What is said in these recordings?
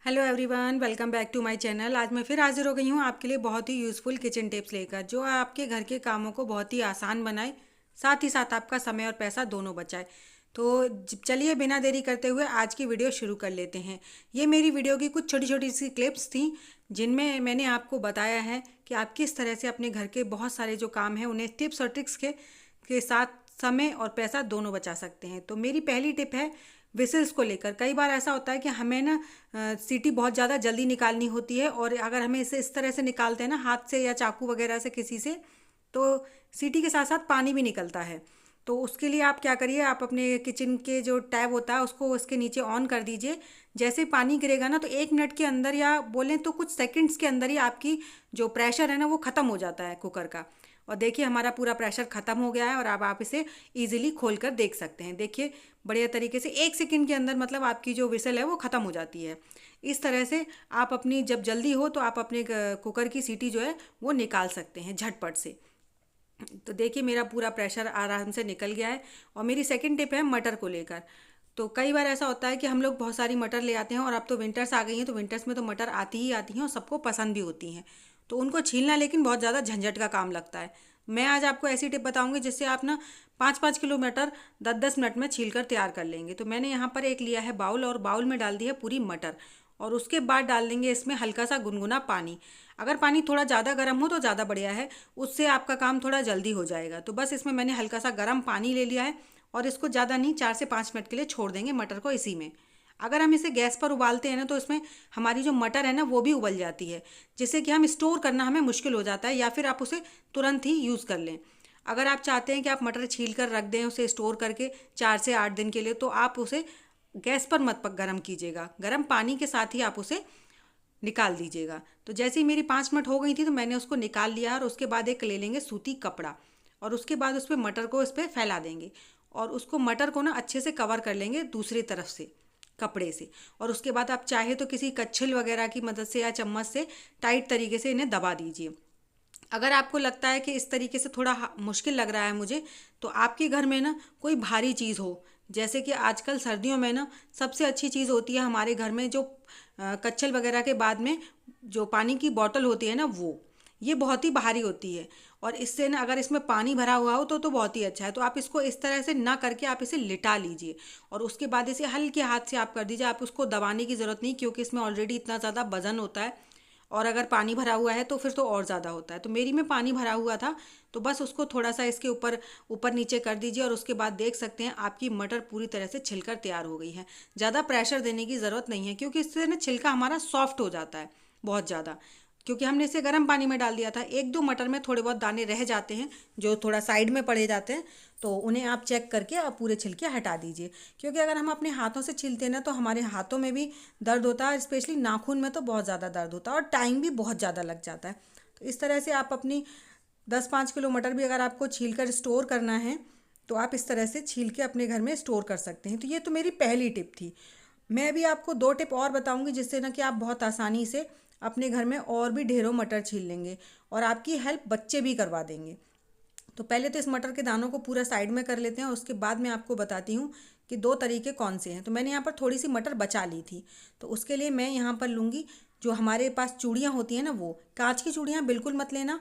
Hello everyone, welcome back to my channel. आज मैं फिर हाजिर हो गई हूँ आपके लिए बहुत ही यूज़फुल किचन टिप्स लेकर, जो आपके घर के कामों को बहुत ही आसान बनाए, साथ ही साथ आपका समय और पैसा दोनों बचाए। तो चलिए बिना देरी करते हुए आज की वीडियो शुरू कर लेते हैं। ये मेरी वीडियो की कुछ छोटी छोटी सी क्लिप्स थी, जिनमें मैंने आपको बताया है कि आप किस तरह से अपने घर के बहुत सारे जो काम हैं उन्हें टिप्स और ट्रिक्स के साथ समय और पैसा दोनों बचा सकते हैं। तो मेरी पहली टिप है विसल्स को लेकर। कई बार ऐसा होता है कि हमें ना सीटी बहुत ज़्यादा जल्दी निकालनी होती है, और अगर हमें इसे इस तरह से निकालते हैं ना, हाथ से या चाकू वगैरह से किसी से, तो सीटी के साथ साथ पानी भी निकलता है। तो उसके लिए आप क्या करिए, आप अपने किचन के जो टैब होता है उसको उसके नीचे ऑन कर दीजिए। जैसे ही पानी गिरेगा ना, तो 1 मिनट के अंदर या बोलें तो कुछ सेकंड्स के अंदर ही आपकी जो प्रेशर है ना वो ख़त्म हो जाता है कुकर का। और देखिए हमारा पूरा प्रेशर ख़त्म हो गया है, और अब आप इसे इजीली खोल कर देख सकते हैं। देखिए बढ़िया तरीके से 1 सेकंड के अंदर मतलब आपकी जो विसल है वो ख़त्म हो जाती है। इस तरह से आप अपनी जब जल्दी हो तो आप अपने कुकर की सीटी जो है वो निकाल सकते हैं झटपट से। तो देखिए मेरा पूरा प्रेशर आराम से निकल गया है। और मेरी सेकंड टिप है मटर को लेकर। तो कई बार ऐसा होता है कि हम लोग बहुत सारी मटर ले आते हैं, और अब तो विंटर्स आ गई हैं, तो विंटर्स में तो मटर आती ही आती हैं और सबको पसंद भी होती हैं। तो उनको छीलना लेकिन बहुत ज़्यादा झंझट का काम लगता है। मैं आज आपको ऐसी टिप बताऊंगी जिससे आप ना 5-5 किलो मटर 10-10 मिनट में छील कर तैयार कर लेंगे। तो मैंने यहाँ पर एक लिया है बाउल, और बाउल में डाल दी है पूरी मटर, और उसके बाद डाल देंगे इसमें हल्का सा गुनगुना पानी। अगर पानी थोड़ा ज़्यादा गर्म हो तो ज़्यादा बढ़िया है, उससे आपका काम थोड़ा जल्दी हो जाएगा। तो बस इसमें मैंने हल्का सा गर्म पानी ले लिया है, और इसको ज़्यादा नहीं 4 से 5 मिनट के लिए छोड़ देंगे मटर को इसी में। अगर हम इसे गैस पर उबालते हैं ना, तो इसमें हमारी जो मटर है ना वो भी उबल जाती है, जिससे कि हम स्टोर करना हमें मुश्किल हो जाता है, या फिर आप उसे तुरंत ही यूज़ कर लें। अगर आप चाहते हैं कि आप मटर छील कर रख दें उसे स्टोर करके 4 से 8 दिन के लिए, तो आप उसे गैस पर मत गर्म कीजिएगा, गर्म पानी के साथ ही आप उसे निकाल दीजिएगा। तो जैसे ही मेरी 5 मिनट हो गई थी तो मैंने उसको निकाल लिया, और उसके बाद एक ले लेंगे सूती कपड़ा, और उसके बाद उस पर मटर को इस पर फैला देंगे, और उसको मटर को ना अच्छे से कवर कर लेंगे दूसरी तरफ से कपड़े से। और उसके बाद आप चाहे तो किसी कच्छिल वगैरह की मदद से या चम्मच से टाइट तरीके से इन्हें दबा दीजिए। अगर आपको लगता है कि इस तरीके से थोड़ा मुश्किल लग रहा है मुझे, तो आपके घर में ना कोई भारी चीज़ हो, जैसे कि आजकल सर्दियों में ना सबसे अच्छी चीज़ होती है हमारे घर में जो कच्छल वगैरह के बाद में जो पानी की बॉटल होती है ना, वो ये बहुत ही भारी होती है। और इससे ना अगर इसमें पानी भरा हुआ हो तो बहुत ही अच्छा है। तो आप इसको इस तरह से ना करके आप इसे लिटा लीजिए, और उसके बाद इसे हल्के हाथ से आप कर दीजिए। आप उसको दबाने की ज़रूरत नहीं, क्योंकि इसमें ऑलरेडी इतना ज़्यादा वजन होता है, और अगर पानी भरा हुआ है तो फिर तो और ज़्यादा होता है। तो मेरी में पानी भरा हुआ था, तो बस उसको थोड़ा सा इसके ऊपर ऊपर नीचे कर दीजिए, और उसके बाद देख सकते हैं आपकी मटर पूरी तरह से छिलकर तैयार हो गई है। ज़्यादा प्रेशर देने की ज़रूरत नहीं है, क्योंकि इससे ना छिलका हमारा सॉफ्ट हो जाता है बहुत ज़्यादा, क्योंकि हमने इसे गर्म पानी में डाल दिया था। 1-2 मटर में थोड़े बहुत दाने रह जाते हैं जो थोड़ा साइड में पड़े जाते हैं, तो उन्हें आप चेक करके आप पूरे छिलके हटा दीजिए। क्योंकि अगर हम अपने हाथों से छीलते हैं ना, तो हमारे हाथों में भी दर्द होता है, स्पेशली नाखून में तो बहुत ज़्यादा दर्द होता है, और टाइम भी बहुत ज़्यादा लग जाता है। तो इस तरह से आप अपनी 10-5 किलो मटर भी अगर आपको छील कर स्टोर करना है, तो आप इस तरह से छील के अपने घर में स्टोर कर सकते हैं। तो ये तो मेरी पहली टिप थी। मैं अभी आपको 2 टिप और बताऊंगी, जिससे ना कि आप बहुत आसानी से अपने घर में और भी ढेरों मटर छील लेंगे, और आपकी हेल्प बच्चे भी करवा देंगे। तो पहले तो इस मटर के दानों को पूरा साइड में कर लेते हैं, और उसके बाद मैं आपको बताती हूँ कि 2 तरीके कौन से हैं। तो मैंने यहाँ पर थोड़ी सी मटर बचा ली थी, तो उसके लिए मैं यहाँ पर लूँगी जो हमारे पास चूड़ियाँ होती हैं ना, वो कांच की चूड़ियाँ बिल्कुल मत लेना।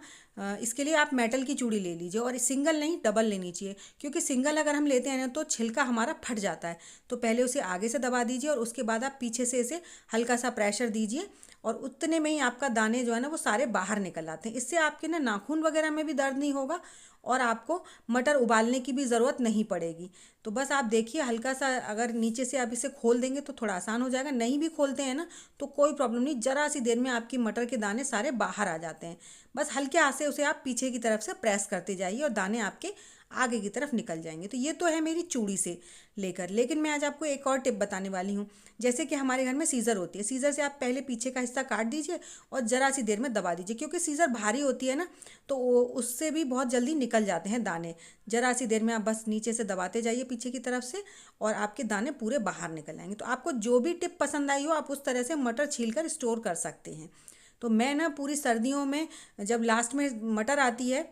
इसके लिए आप मेटल की चूड़ी ले लीजिए, और सिंगल नहीं डबल लेनी चाहिए, क्योंकि सिंगल अगर हम लेते हैं ना तो छिलका हमारा फट जाता है। तो पहले उसे आगे से दबा दीजिए, और उसके बाद आप पीछे से इसे हल्का सा प्रेशर दीजिए, और उतने में ही आपका दाने जो है ना वो सारे बाहर निकल आते हैं। इससे आपके ना नाखून वगैरह में भी दर्द नहीं होगा, और आपको मटर उबालने की भी ज़रूरत नहीं पड़ेगी। तो बस आप देखिए हल्का सा अगर नीचे से आप इसे खोल देंगे तो थोड़ा आसान हो जाएगा। नहीं भी खोलते हैं ना तो कोई प्रॉब्लम नहीं, ज़रा सी देर में आपकी मटर के दाने सारे बाहर आ जाते हैं। बस हल्के हाथ से उसे आप पीछे की तरफ से प्रेस करते जाइए, और दाने आपके आगे की तरफ निकल जाएंगे। तो ये तो है मेरी चूड़ी से लेकर, लेकिन मैं आज आपको एक और टिप बताने वाली हूँ। जैसे कि हमारे घर में सीज़र होती है, सीज़र से आप पहले पीछे का हिस्सा काट दीजिए, और ज़रा सी देर में दबा दीजिए, क्योंकि सीज़र भारी होती है ना, तो उससे भी बहुत जल्दी निकल जाते हैं दाने। ज़रा सी देर में आप बस नीचे से दबाते जाइए पीछे की तरफ से, और आपके दाने पूरे बाहर निकल आएंगे। तो आपको जो भी टिप पसंद आई हो आप उस तरह से मटर छील कर स्टोर कर सकते हैं। तो मैं ना पूरी सर्दियों में जब लास्ट में मटर आती है,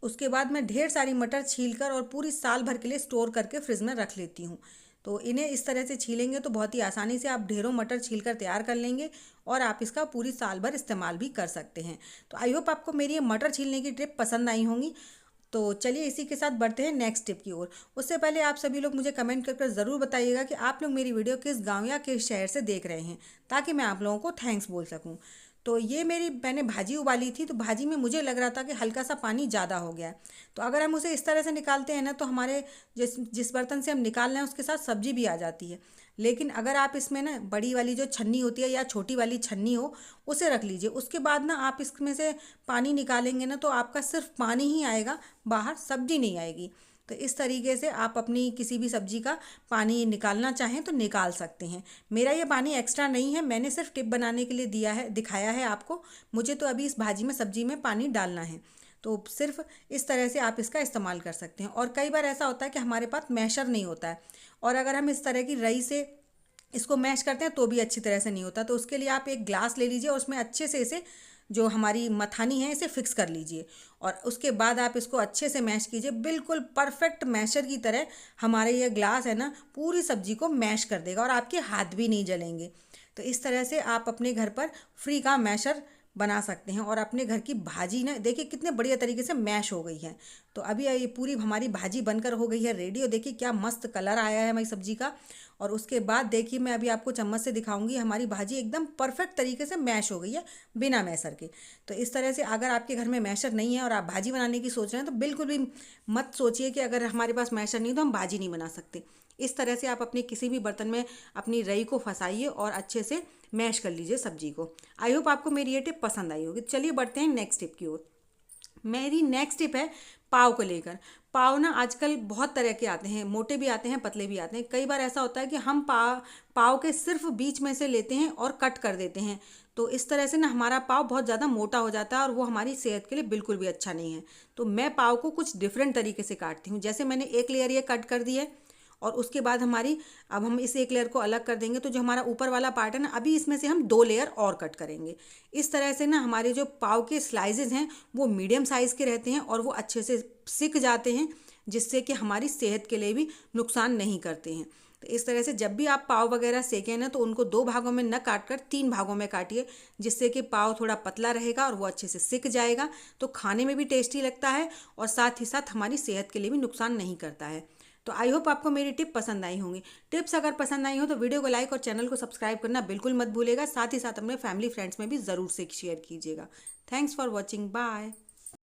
उसके बाद मैं ढेर सारी मटर छील कर और पूरी साल भर के लिए स्टोर करके फ्रिज में रख लेती हूँ। तो इन्हें इस तरह से छीलेंगे तो बहुत ही आसानी से आप ढेरों मटर छील कर तैयार कर लेंगे और आप इसका पूरी साल भर इस्तेमाल भी कर सकते हैं। तो आई होप आपको मेरी ये मटर छीलने की टिप पसंद आई होंगी। तो चलिए इसी के साथ बढ़ते हैं नेक्स्ट टिप की ओर। उससे पहले आप सभी लोग मुझे कमेंट कर ज़रूर बताइएगा कि आप लोग मेरी वीडियो किस गांव या किस शहर से देख रहे हैं, ताकि मैं आप लोगों को थैंक्स बोल सकूं। तो ये मैंने भाजी उबाली थी, तो भाजी में मुझे लग रहा था कि हल्का सा पानी ज़्यादा हो गया है। तो अगर हम उसे इस तरह से निकालते हैं ना, तो हमारे जिस जिस बर्तन से हम निकाल रहे हैं उसके साथ सब्जी भी आ जाती है। लेकिन अगर आप इसमें ना बड़ी वाली जो छन्नी होती है या छोटी वाली छन्नी हो, उसे रख लीजिए। उसके बाद ना आप इसमें से पानी निकालेंगे ना, तो आपका सिर्फ पानी ही आएगा, बाहर सब्जी नहीं आएगी। तो इस तरीके से आप अपनी किसी भी सब्जी का पानी निकालना चाहें तो निकाल सकते हैं। मेरा ये पानी एक्स्ट्रा नहीं है, मैंने सिर्फ टिप बनाने के लिए दिखाया है आपको। मुझे तो अभी इस भाजी में सब्जी में पानी डालना है। तो सिर्फ इस तरह से आप इसका इस्तेमाल कर सकते हैं। और कई बार ऐसा होता है कि हमारे पास मैशर नहीं होता है, और अगर हम इस तरह की रई से इसको मैश करते हैं तो भी अच्छी तरह से नहीं होता। तो उसके लिए आप एक ग्लास ले लीजिए और उसमें अच्छे से इसे, जो हमारी मथानी है, इसे फिक्स कर लीजिए। और उसके बाद आप इसको अच्छे से मैश कीजिए, बिल्कुल परफेक्ट मैशर की तरह। हमारे ये ग्लास है ना, पूरी सब्जी को मैश कर देगा और आपके हाथ भी नहीं जलेंगे। तो इस तरह से आप अपने घर पर फ्री का मैशर बना सकते हैं और अपने घर की भाजी ना देखिए कितने बढ़िया तरीके से मैश हो गई है। तो अभी ये पूरी हमारी भाजी बनकर हो गई है रेडी, और देखिए क्या मस्त कलर आया है हमारी सब्जी का। और उसके बाद देखिए मैं अभी आपको चम्मच से दिखाऊंगी, हमारी भाजी एकदम परफेक्ट तरीके से मैश हो गई है बिना मैशर के। तो इस तरह से अगर आपके घर में मैशर नहीं है और आप भाजी बनाने की सोच रहे हैं, तो बिल्कुल भी मत सोचिए कि अगर हमारे पास मैशर नहीं तो हम भाजी नहीं बना सकते। इस तरह से आप अपने किसी भी बर्तन में अपनी रई को फंसाइए और अच्छे से मैश कर लीजिए सब्जी को। आई होप आपको मेरी ये टिप पसंद आई होगी। चलिए बढ़ते हैं नेक्स्ट टिप की ओर। मेरी नेक्स्ट टिप है पाव को लेकर। पाव ना आजकल बहुत तरह के आते हैं, मोटे भी आते हैं, पतले भी आते हैं। कई बार ऐसा होता है कि हम पाव के सिर्फ बीच में से लेते हैं और कट कर देते हैं। तो इस तरह से ना हमारा पाव बहुत ज़्यादा मोटा हो जाता है और वो हमारी सेहत के लिए बिल्कुल भी अच्छा नहीं है। तो मैं पाव को कुछ डिफरेंट तरीके से काटती हूँ। जैसे मैंने एक लेयर ये कट कर दी है, और उसके बाद अब हम इस एक लेयर को अलग कर देंगे। तो जो हमारा ऊपर वाला पार्ट है ना, अभी इसमें से हम 2 लेयर और कट करेंगे। इस तरह से ना हमारे जो पाव के स्लाइसेस हैं वो मीडियम साइज़ के रहते हैं और वो अच्छे से सिक जाते हैं, जिससे कि हमारी सेहत के लिए भी नुकसान नहीं करते हैं। तो इस तरह से जब भी आप पाव वगैरह सेकें ना, तो उनको 2 भागों में न काट कर 3 भागों में काटिए, जिससे कि पाव थोड़ा पतला रहेगा और वो अच्छे से सिक जाएगा। तो खाने में भी टेस्टी लगता है और साथ ही साथ हमारी सेहत के लिए भी नुकसान नहीं करता है। तो आई होप आपको मेरी टिप पसंद आई होंगी। टिप्स अगर पसंद आई हो तो वीडियो को लाइक और चैनल को सब्सक्राइब करना बिल्कुल मत भूलेगा। साथ ही साथ अपने फैमिली फ्रेंड्स में भी ज़रूर से शेयर कीजिएगा। Thanks for watching, bye.